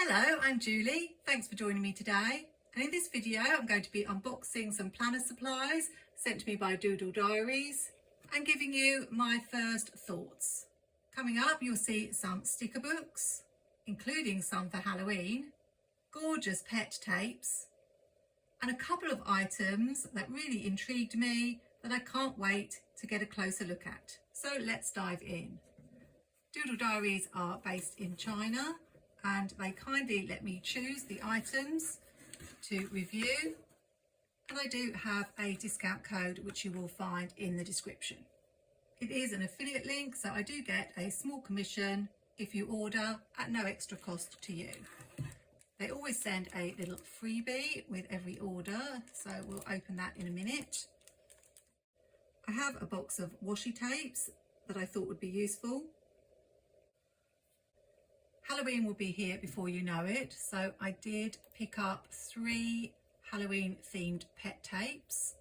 Hello, I'm Julie. Thanks for joining me today. And in this video, I'm going to be unboxing some planner supplies sent to me by Doodle Diarys and giving you my first thoughts. Coming up, you'll see some sticker books, including some for Halloween, gorgeous pet tapes, and a couple of items that really intrigued me that I can't wait to get a closer look at. So let's dive in. Doodle Diarys are based in China, and they kindly let me choose the items to review, and I do have a discount code which you will find in the description. It is an affiliate link, so I do get a small commission if you order at no extra cost to you. They always send a little freebie with every order, so we'll open that in a minute. I have a box of washi tapes that I thought would be useful. Halloween will be here before you know it, so I did pick up 3 Halloween themed pet tapes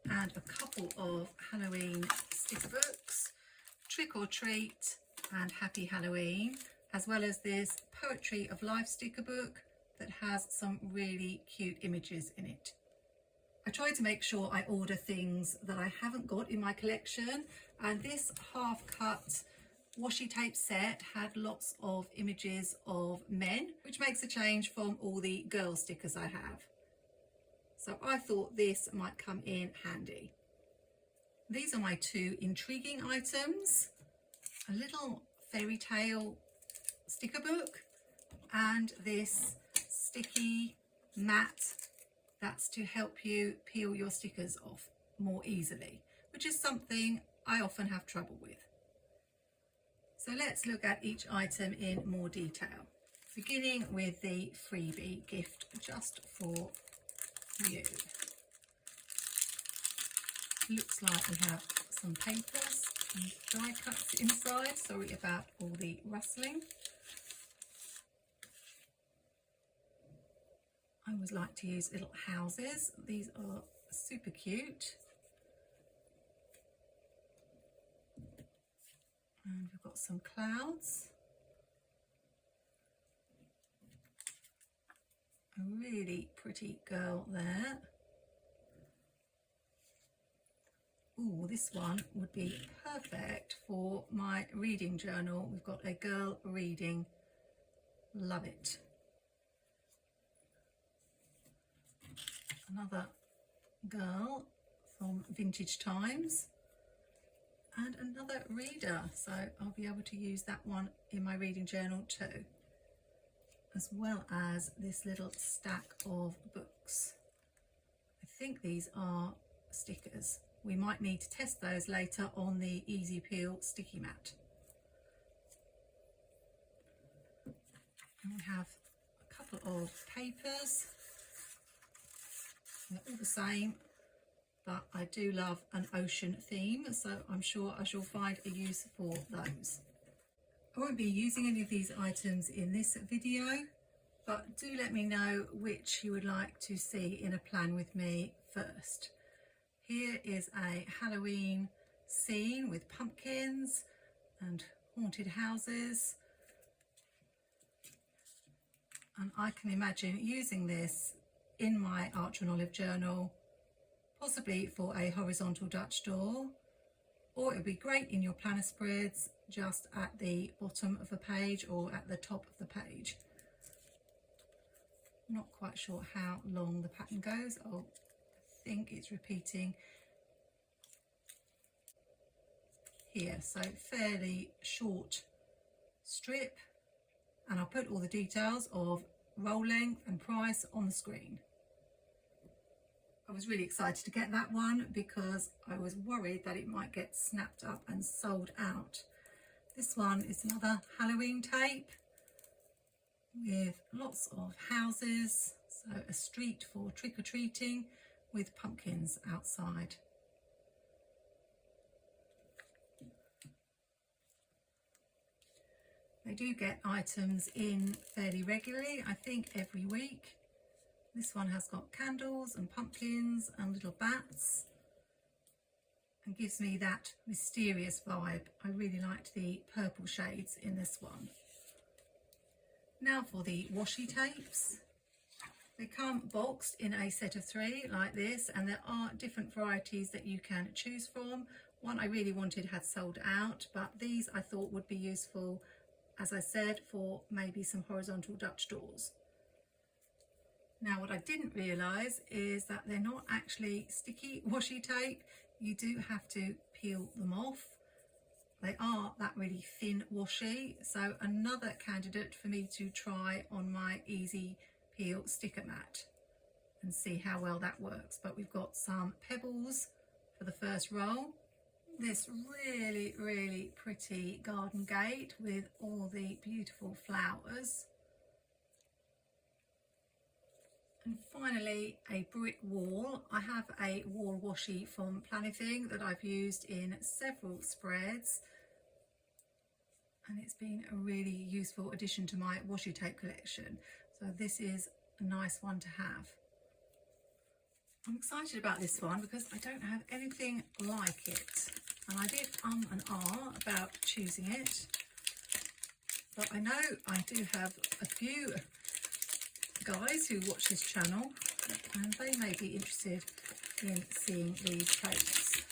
and a couple of Halloween sticker books, Trick or Treat and Happy Halloween, as well as this Poetry of Life sticker book that has some really cute images in it. I try to make sure I order things that I haven't got in my collection, and this half-cut washi tape set had lots of images of men, which makes a change from all the girl stickers I have. So I thought this might come in handy. These are my 2 intriguing items: a little fairy tale sticker book and this sticky mat that's to help you peel your stickers off more easily, which is something I often have trouble with. So let's look at each item in more detail, beginning with the freebie gift just for you. Looks like we have some papers and die cuts inside. Sorry about all the rustling. I always like to use little houses. These are super cute. And we've got some clouds. A really pretty girl there. Oh, this one would be perfect for my reading journal. We've got a girl reading. Love it. Another girl from Vintage Times. And another reader, so I'll be able to use that one in my reading journal too, as well as this little stack of books. I think these are stickers. We might need to test those later on the Easy Peel sticky mat. And we have a couple of papers. They're all the same, but I do love an ocean theme, so I'm sure I shall find a use for those. I won't be using any of these items in this video, but do let me know which you would like to see in a plan with me first. Here is a Halloween scene with pumpkins and haunted houses, and I can imagine using this in my Archer and Olive journal, possibly for a horizontal Dutch door, or it would be great in your planner spreads just at the bottom of the page or at the top of the page. I'm not quite sure how long the pattern goes. Oh, I think it's repeating here, so fairly short strip, and I'll put all the details of roll length and price on the screen. I was really excited to get that one because I was worried that it might get snapped up and sold out. This one is another Halloween tape with lots of houses, so a street for trick-or-treating with pumpkins outside. They do get items in fairly regularly, I think every week. This one has got candles and pumpkins and little bats and gives me that mysterious vibe. I really liked the purple shades in this one. Now for the washi tapes. They come boxed in a set of 3 like this, and there are different varieties that you can choose from. One I really wanted had sold out, but these I thought would be useful, as I said, for maybe some horizontal Dutch doors. Now what I didn't realise is that they're not actually sticky washi tape. You do have to peel them off. They are that really thin washi, so another candidate for me to try on my easy peel sticker mat and see how well that works. But we've got some pebbles for the first roll. This really pretty garden gate with all the beautiful flowers. And finally, a brick wall. I have a wall washi from Planifying that I've used in several spreads, and it's been a really useful addition to my washi tape collection. So this is a nice one to have. I'm excited about this one because I don't have anything like it, and I did and about choosing it, but I know I do have a few guys who watch this channel and they may be interested in seeing these tapes.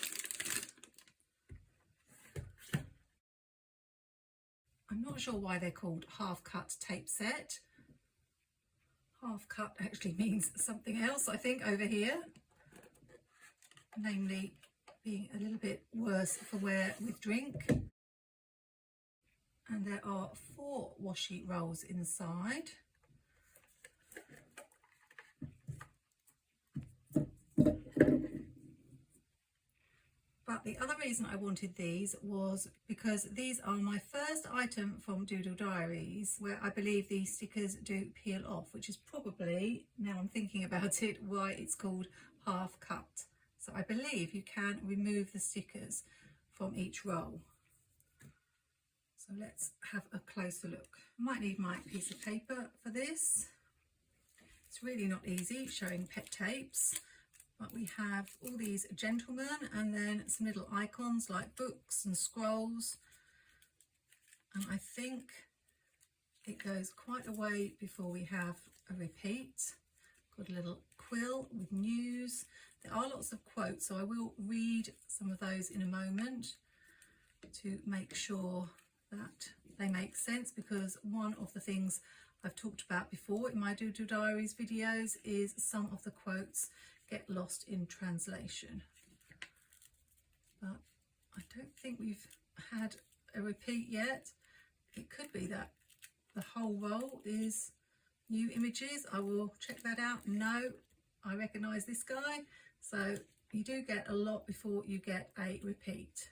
I'm not sure why they're called half cut tape set. Half cut actually means something else, I think, over here, namely being a little bit worse for wear with drink. And there are 4 washi rolls inside. But the other reason I wanted these was because these are my first item from Doodle Diaries where I believe these stickers do peel off, which is probably, now I'm thinking about it, why it's called half cut. So I believe you can remove the stickers from each roll. So let's have a closer look. I might need my piece of paper for this. It's really not easy showing pet tapes. But we have all these gentlemen and then some little icons like books and scrolls. And I think it goes quite a way before we have a repeat. Got a little quill with news. There are lots of quotes, so I will read some of those in a moment to make sure that they make sense, because one of the things I've talked about before in my Doodle Diaries videos is some of the quotes get lost in translation. But I don't think we've had a repeat yet. It could be that the whole roll is new images. I will check that out. No, I recognise this guy. So you do get a lot before you get a repeat.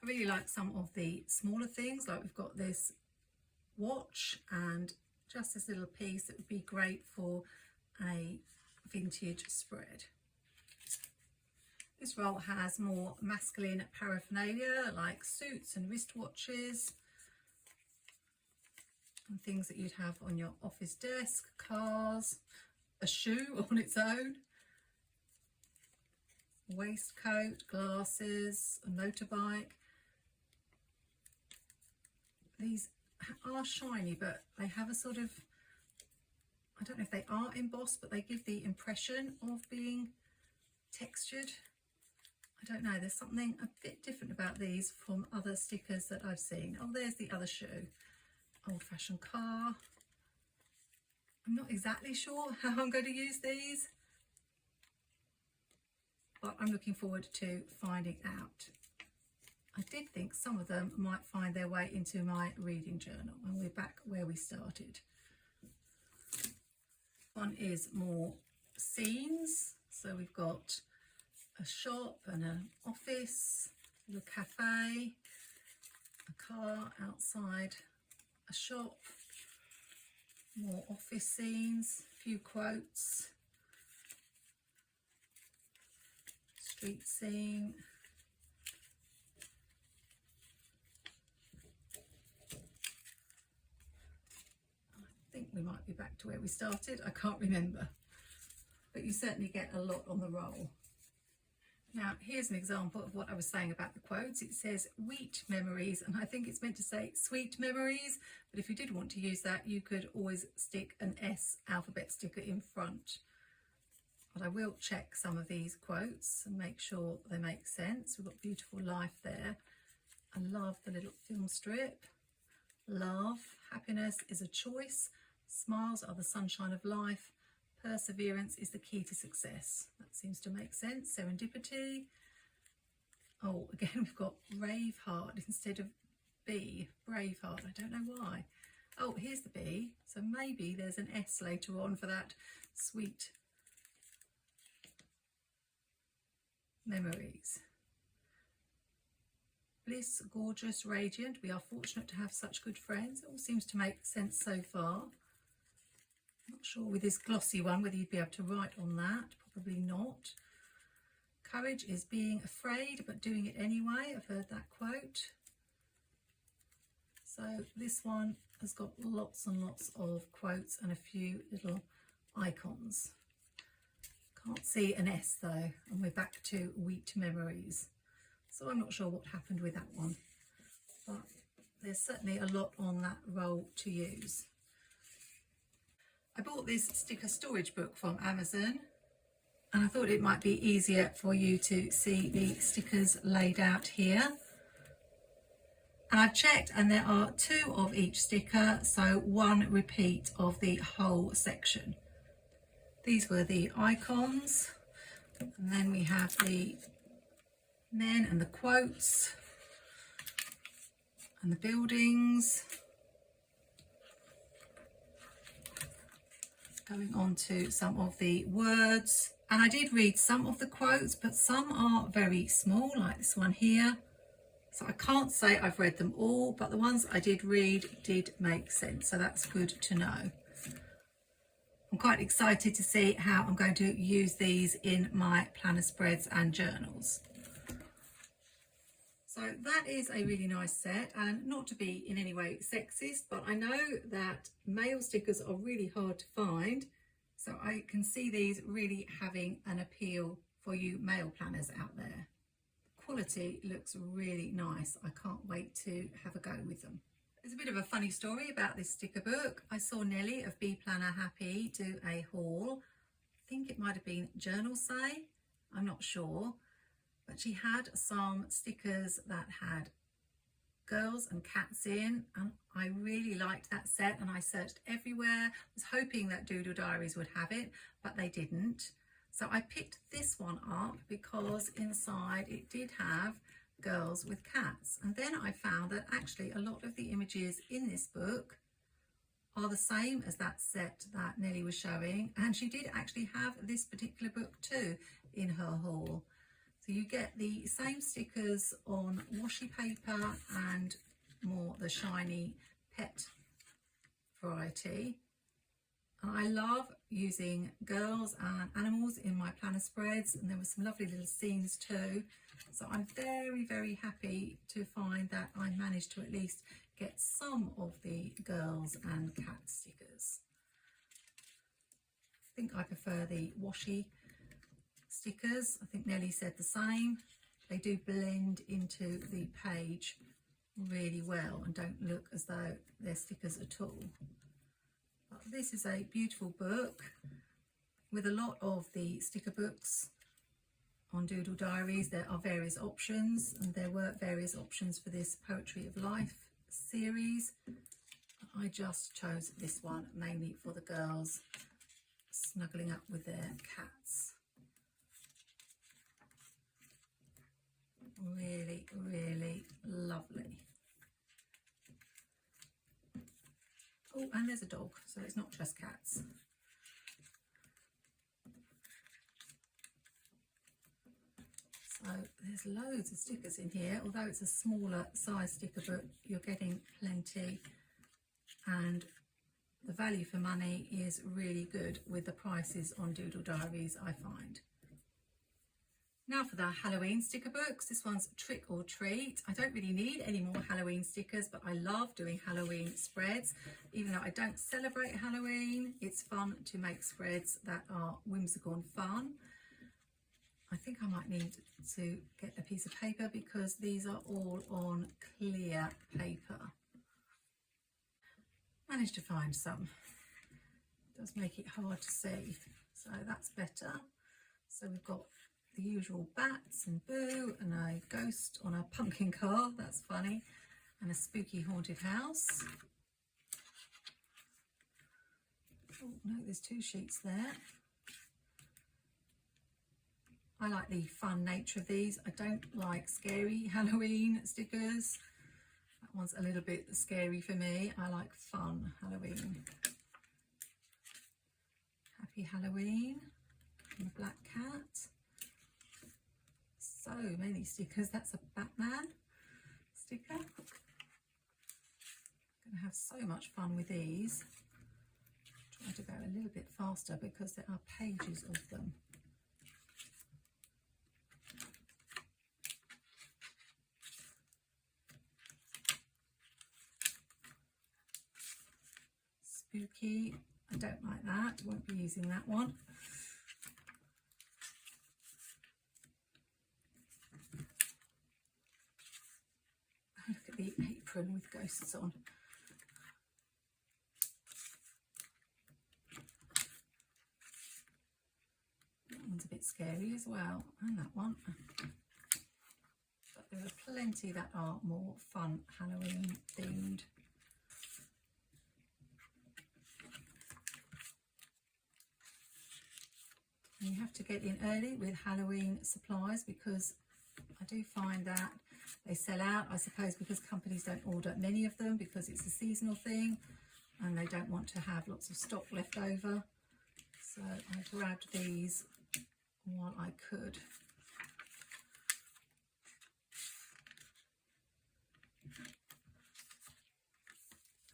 I really like some of the smaller things, like we've got this watch and just this little piece that would be great for a vintage spread. This roll has more masculine paraphernalia like suits and wristwatches and things that you'd have on your office desk, cars, a shoe on its own, a waistcoat, glasses, a motorbike. These are shiny, but they have a sort of, I don't know if they are embossed, but they give the impression of being textured. I don't know, there's something a bit different about these from other stickers that I've seen. Oh, there's the other shoe. Old-fashioned car. I'm not exactly sure how I'm going to use these, but I'm looking forward to finding out. I did think some of them might find their way into my reading journal, and we're back where we started. One is more scenes. So we've got a shop and an office, a little cafe, a car outside a shop, more office scenes, a few quotes, street scene. I think we might be back to where we started. I can't remember, but you certainly get a lot on the roll. Now, here's an example of what I was saying about the quotes. It says wheat memories, and I think it's meant to say sweet memories, but if you did want to use that, you could always stick an S alphabet sticker in front. But I will check some of these quotes and make sure they make sense. We've got beautiful life there. I love the little film strip. Love, happiness is a choice. Smiles are the sunshine of life. Perseverance is the key to success. That seems to make sense. Serendipity. Oh, again, we've got Braveheart instead of B. Braveheart. I don't know why. Oh, here's the B. So maybe there's an S later on for that sweet memories. Bliss, gorgeous, radiant. We are fortunate to have such good friends. It all seems to make sense so far. Not sure with this glossy one whether you'd be able to write on that. Probably not. Courage is being afraid but doing it anyway. I've heard that quote. So this one has got lots and lots of quotes and a few little icons. Can't see an S though, and we're back to wheat memories. So I'm not sure what happened with that one, but there's certainly a lot on that roll to use. I bought this sticker storage book from Amazon, and I thought it might be easier for you to see the stickers laid out here. And I've checked, and there are 2 of each sticker, so 1 repeat of the whole section. These were the icons, and then we have the men and the quotes and the buildings. Going on to some of the words, and I did read some of the quotes, but some are very small, like this one here. So I can't say I've read them all, but the ones I did read did make sense, so that's good to know. I'm quite excited to see how I'm going to use these in my planner spreads and journals. So that is a really nice set, and not to be in any way sexist, but I know that male stickers are really hard to find, so I can see these really having an appeal for you male planners out there. The quality looks really nice. I can't wait to have a go with them. There's a bit of a funny story about this sticker book. I saw Nellie of Bee Planner Happy do a haul. I think it might have been Journal Say, I'm not sure. But she had some stickers that had girls and cats in, and I really liked that set, and I searched everywhere. I was hoping that Doodle Diaries would have it, but they didn't. So I picked this one up because inside it did have girls with cats. And then I found that actually a lot of the images in this book are the same as that set that Nellie was showing, and she did actually have this particular book too in her haul. So you get the same stickers on washi paper and more the shiny pet variety. And I love using girls and animals in my planner spreads, and there were some lovely little scenes too. So I'm very, very happy to find that I managed to at least get some of the girls and cat stickers. I think I prefer the washi stickers. I think Nellie said the same. They do blend into the page really well and don't look as though they're stickers at all. But this is a beautiful book with a lot of the sticker books on Doodle Diaries. There are various options, and there were various options for this Poetry of Life series. I just chose this one mainly for the girls snuggling up with their cats. Really, really lovely. Oh, and there's a dog, so it's not just cats. So there's loads of stickers in here. Although it's a smaller size sticker book, you're getting plenty, and the value for money is really good with the prices on Doodle Diaries, I find. Now for the Halloween sticker books. This one's Trick or Treat. I don't really need any more Halloween stickers, but I love doing Halloween spreads. Even though I don't celebrate Halloween, it's fun to make spreads that are whimsical and fun. I think I might need to get a piece of paper because these are all on clear paper. Managed to find some. It does make it hard to see, so that's better. So we've got the usual bats and boo and a ghost on a pumpkin car, that's funny, and a spooky haunted house. Oh no, there's two sheets there. I like the fun nature of these. I don't like scary Halloween stickers. That one's a little bit scary for me. I like fun Halloween. Happy Halloween and a black cat. So many stickers. That's a Batman sticker. I'm going to have so much fun with these. Try to go a little bit faster because there are pages of them. Spooky, I don't like that, won't be using that one. Look at the apron with ghosts on. That one's a bit scary as well, and that one. But there are plenty that are more fun Halloween themed. And you have to get in early with Halloween supplies because I do find that they sell out, I suppose because companies don't order many of them because it's a seasonal thing and they don't want to have lots of stock left over. So I grabbed these while I could.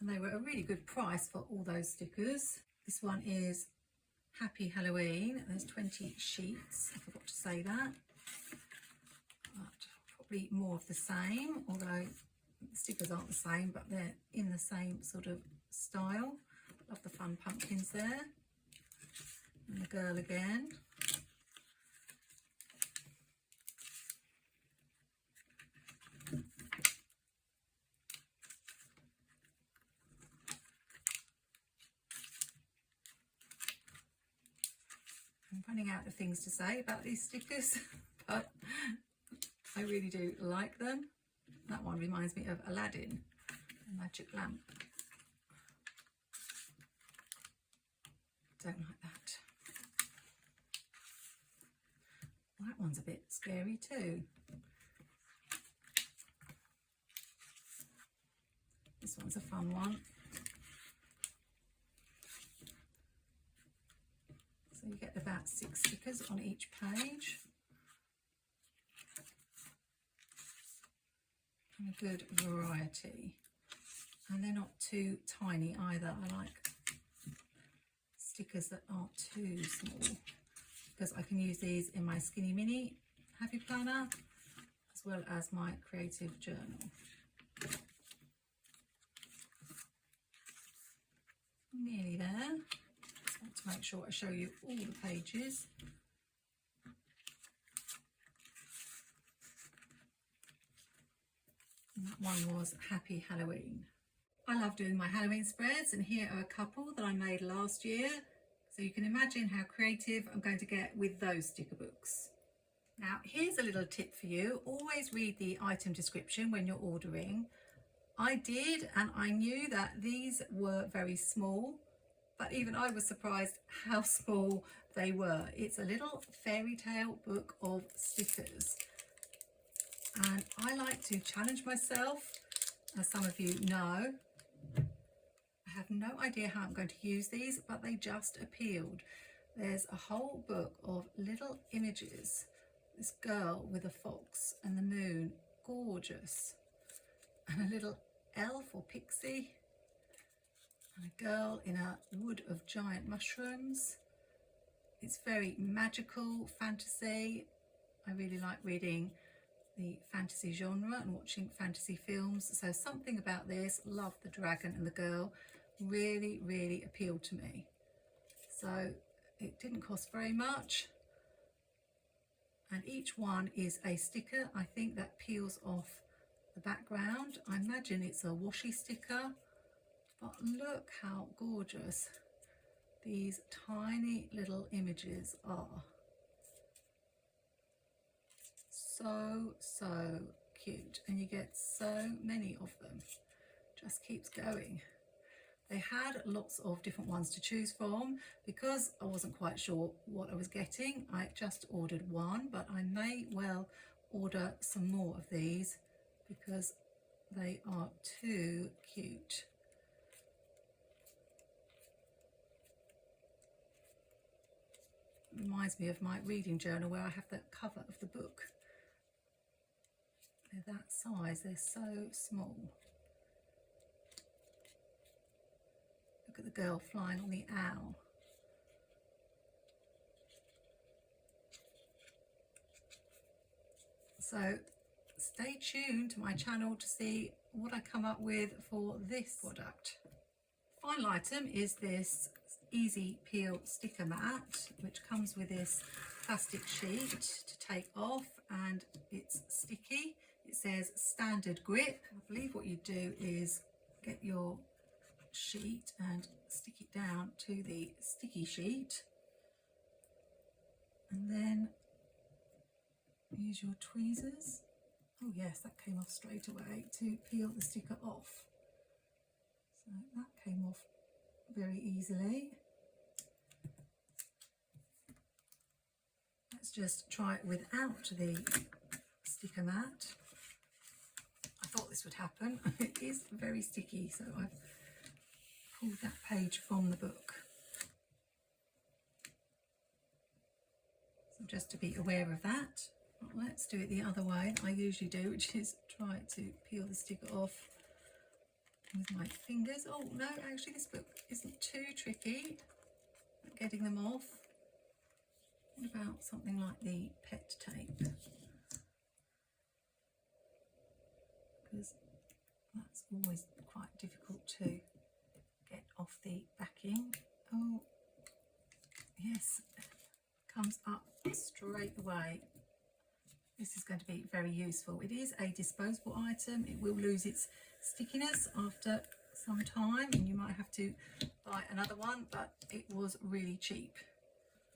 And they were a really good price for all those stickers. This one is Happy Halloween. There's 20 sheets, I forgot to say that. But probably more of the same, although the stickers aren't the same, but they're in the same sort of style. Love the fun pumpkins there. And the girl again. I'm running out of things to say about these stickers, but I really do like them. That one reminds me of Aladdin, the magic lamp. Don't like that. Well, that one's a bit scary too. This one's a fun one. So you get about 6 stickers on each page. And a good variety. And they're not too tiny either. I like stickers that aren't too small because I can use these in my Skinny Mini Happy Planner as well as my creative journal. Nearly there. Just want to make sure I show you all the pages. And that one was Happy Halloween. I love doing my Halloween spreads, and here are a couple that I made last year. So you can imagine how creative I'm going to get with those sticker books. Now, here's a little tip for you. Always read the item description when you're ordering. I did, and I knew that these were very small, but even I was surprised how small they were. It's a little fairy tale book of stickers. And I like to challenge myself, as some of you know. I have no idea how I'm going to use these, but they just appealed. There's a whole book of little images. This girl with a fox and the moon, gorgeous. And a little elf or pixie. And a girl in a wood of giant mushrooms. It's very magical, fantasy. I really like reading the fantasy genre and watching fantasy films. So something about this, love the dragon and the girl, really, really appealed to me. So it didn't cost very much. and each one is a sticker. I think that peels off the background. I imagine it's a washi sticker, but look how gorgeous these tiny little images are. So cute, and you get so many of them. Just keeps going. They had lots of different ones to choose from. Because I wasn't quite sure what I was getting, I just ordered one, but I may well order some more of these because they are too cute. Reminds me of my reading journal where I have the cover of the book. They're that size, they're so small. Look at the girl flying on the owl. So stay tuned to my channel to see what I come up with for this product. Final item is this easy peel sticker mat, which comes with this plastic sheet to take off, and it's sticky. It says standard grip. I believe what you do is get your sheet and stick it down to the sticky sheet, and then use your tweezers. Oh yes, that came off straight away, to peel the sticker off. So that came off very easily. Let's just try it without the sticker mat. I thought this would happen. It is very sticky, so I've pulled that page from the book. So just to be aware of that. Let's do it the other way I usually do, which is try to peel the sticker off with my fingers. Oh no, actually this book isn't too tricky at getting them off. What about something like the pet tape? Because that's always quite difficult to get off the backing. Oh yes, comes up straight away. This is going to be very useful. It is a disposable item. It will lose its stickiness after some time, and you might have to buy another one, but it was really cheap.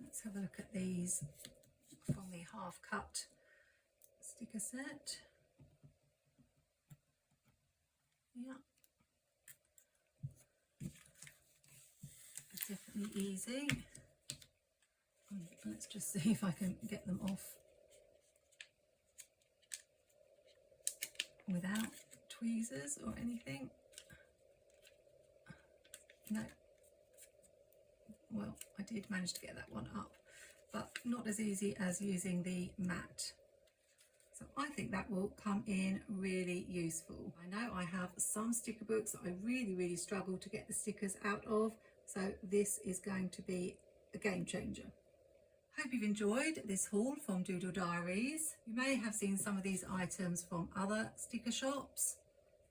Let's have a look at these from the half cut sticker set. Yeah, it's definitely easy. Let's just see if I can get them off without tweezers or anything. No. Well, I did manage to get that one up, but not as easy as using the mat. So I think that will come in really useful. I know I have some sticker books that I really struggle to get the stickers out of, so this is going to be a game changer. Hope you've enjoyed this haul from Doodle Diaries. You may have seen some of these items from other sticker shops,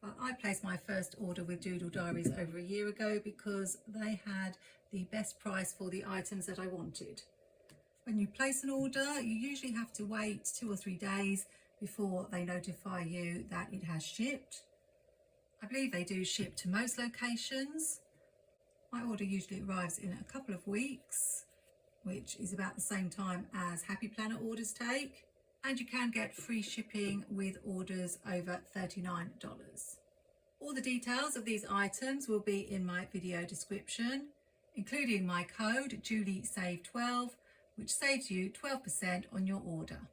but I placed my first order with Doodle Diaries over a year ago because they had the best price for the items that I wanted. When you place an order, you usually have to wait 2 or 3 days before they notify you that it has shipped. I believe they do ship to most locations. My order usually arrives in a couple of weeks, which is about the same time as Happy Planner orders take, and you can get free shipping with orders over $39. All the details of these items will be in my video description, including my code JulieSave12, which saves you 12% on your order.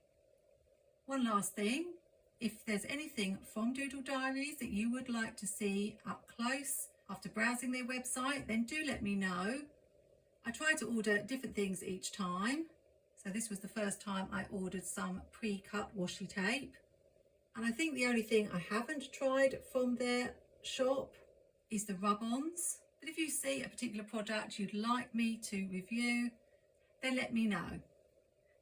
One last thing, if there's anything from Doodle Diaries that you would like to see up close after browsing their website, then do let me know. I try to order different things each time. So this was the first time I ordered some pre-cut washi tape. And I think the only thing I haven't tried from their shop is the rub-ons. But if you see a particular product you'd like me to review, then let me know.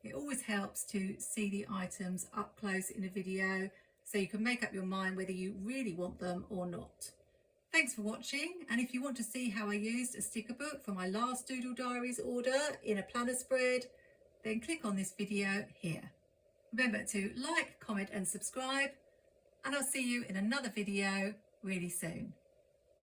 It always helps to see the items up close in a video so you can make up your mind whether you really want them or not. Thanks for watching, and if you want to see how I used a sticker book for my last Doodle Diaries order in a planner spread, then click on this video here. Remember to like, comment and subscribe, and I'll see you in another video really soon.